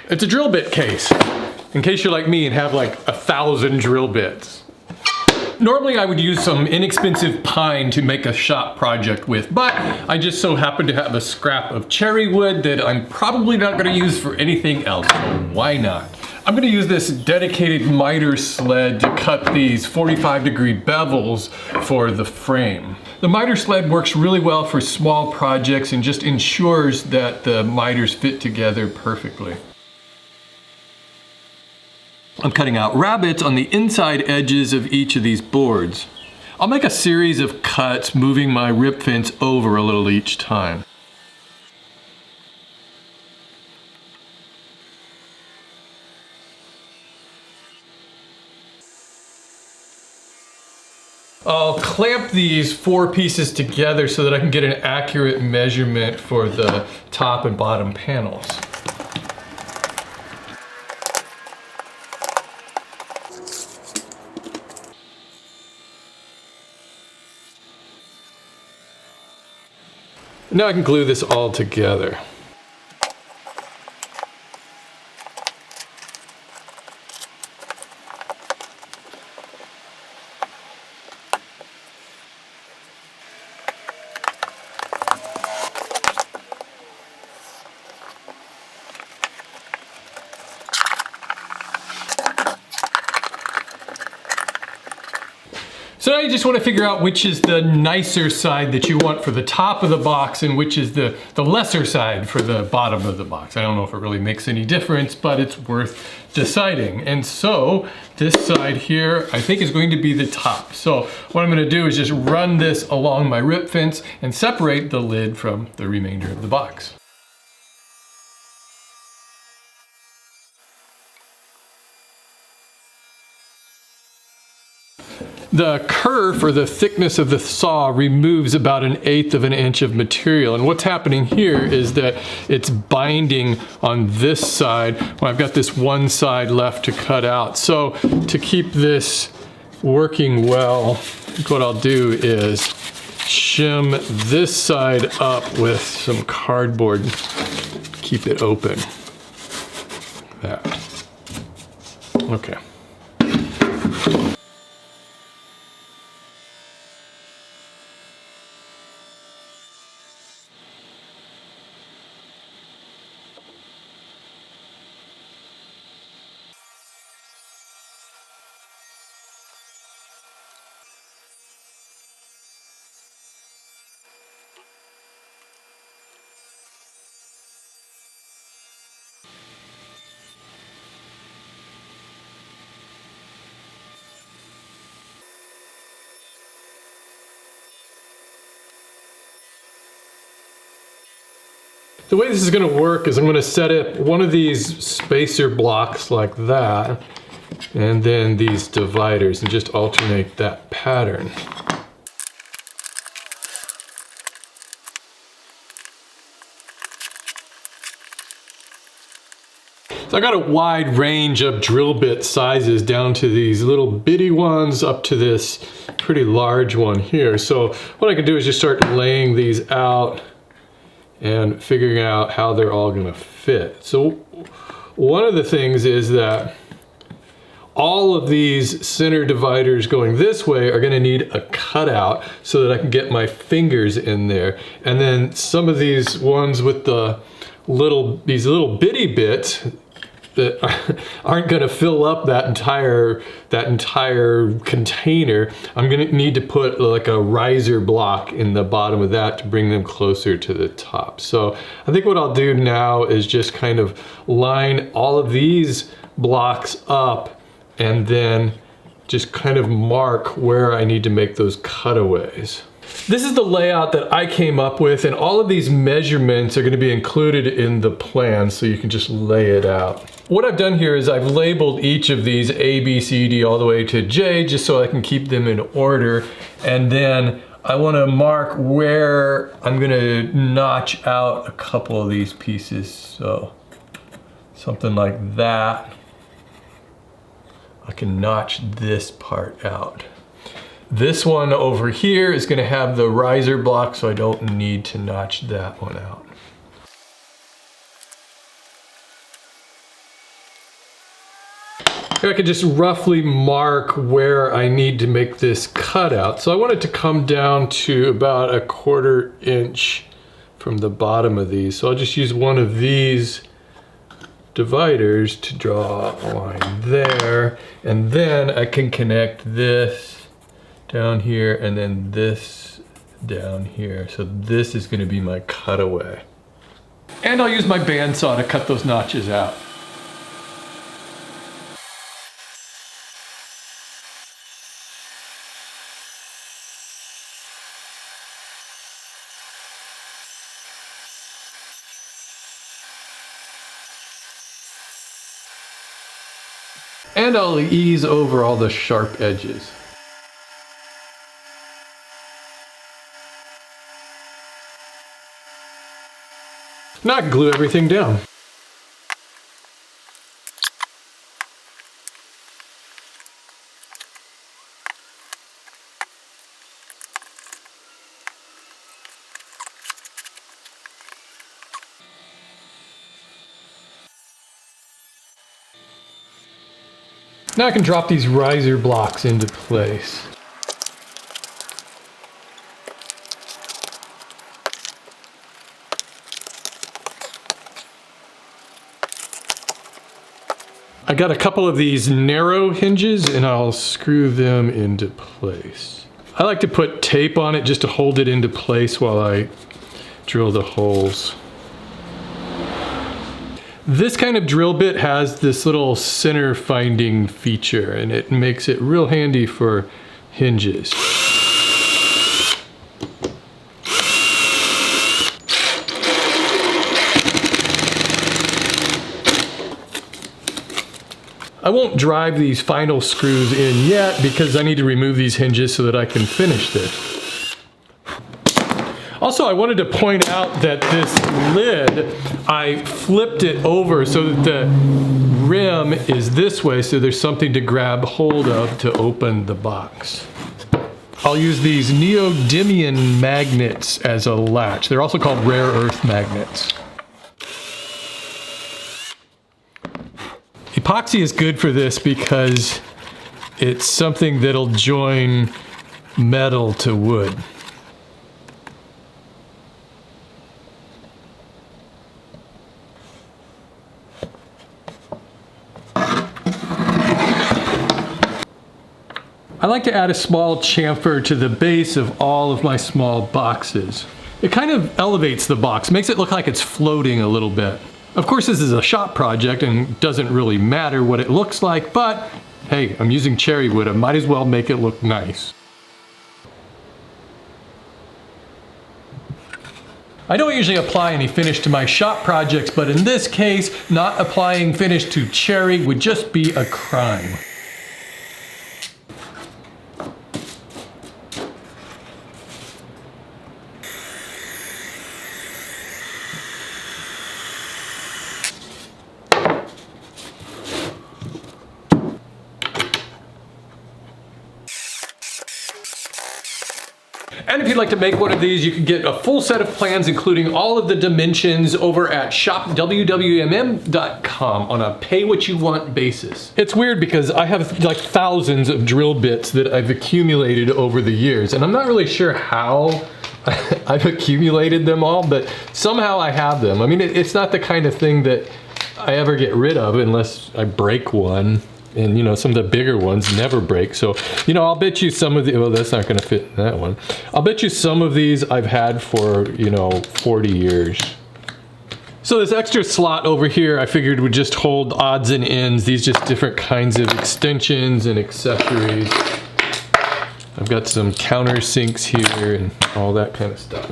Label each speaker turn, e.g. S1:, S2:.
S1: It's a drill bit case, in case you're like me and have like 1,000 drill bits. Normally I would use some inexpensive pine to make a shop project with, but I just so happen to have a scrap of cherry wood that I'm probably not going to use for anything else, so why not? I'm going to use this dedicated miter sled to cut these 45-degree bevels for the frame. The miter sled works really well for small projects and just ensures that the miters fit together perfectly. I'm cutting out rabbets on the inside edges of each of these boards. I'll make a series of cuts, moving my rip fence over a little each time. I'll clamp these 4 pieces together so that I can get an accurate measurement for the top and bottom panels. Now I can glue this all together. So now you just want to figure out which is the nicer side that you want for the top of the box and which is the lesser side for the bottom of the box. I don't know if it really makes any difference, but it's worth deciding. And so this side here, I think is going to be the top. So what I'm going to do is just run this along my rip fence and separate the lid from the remainder of the box. The kerf, or the thickness of the saw, removes about 1/8 of an inch of material. And what's happening here is that it's binding on this side when I've got this one side left to cut out. So to keep this working well, what I'll do is shim this side up with some cardboard, keep it open. Like that. Okay. The way this is going to work is I'm going to set up one of these spacer blocks like that, and then these dividers, and just alternate that pattern. So I got a wide range of drill bit sizes, down to these little bitty ones up to this pretty large one here. So what I can do is just start laying these out and figuring out how they're all going to fit. So one of the things is that all of these center dividers going this way are going to need a cutout so that I can get my fingers in there. And then some of these ones with the these little bitty bits that aren't going to fill up that entire container, I'm going to need to put like a riser block in the bottom of that to bring them closer to the top. So I think what I'll do now is just kind of line all of these blocks up and then just kind of mark where I need to make those cutaways. This is the layout that I came up with, and all of these measurements are going to be included in the plan, so you can just lay it out. What I've done here is I've labeled each of these A, B, C, D all the way to J, just so I can keep them in order. And then I want to mark where I'm going to notch out a couple of these pieces. So something like that. I can notch this part out. This one over here is going to have the riser block, so I don't need to notch that one out. Here I can just roughly mark where I need to make this cutout. So I want it to come down to about 1/4 inch from the bottom of these. So I'll just use one of these dividers to draw a line there. And then I can connect this down here and then this down here. So this is going to be my cutaway. And I'll use my bandsaw to cut those notches out. And I'll ease over all the sharp edges. Not glue everything down. Now I can drop these riser blocks into place. I got a couple of these narrow hinges and I'll screw them into place. I like to put tape on it just to hold it into place while I drill the holes. This kind of drill bit has this little center finding feature and it makes it real handy for hinges. I won't drive these final screws in yet because I need to remove these hinges so that I can finish this. Also, I wanted to point out that this lid, I flipped it over so that the rim is this way, so there's something to grab hold of to open the box. I'll use these neodymium magnets as a latch. They're also called rare earth magnets. Epoxy is good for this because it's something that'll join metal to wood. I like to add a small chamfer to the base of all of my small boxes. It kind of elevates the box, makes it look like it's floating a little bit. Of course, this is a shop project and doesn't really matter what it looks like, but hey, I'm using cherry wood. I might as well make it look nice. I don't usually apply any finish to my shop projects, but in this case, not applying finish to cherry would just be a crime. And if you'd like to make one of these, you can get a full set of plans including all of the dimensions over at shopwmm.com on a pay-what-you-want basis. It's weird because I have like thousands of drill bits that I've accumulated over the years, and I'm not really sure how I've accumulated them all, but somehow I have them. I mean, it's not the kind of thing that I ever get rid of unless I break one. And you know, some of the bigger ones never break. So, you know, I'll bet you some of the, well, that's not gonna fit in that one. I'll bet you some of these I've had for, you know, 40 years. So this extra slot over here, I figured would just hold odds and ends, these just different kinds of extensions and accessories. I've got some countersinks here and all that kind of stuff.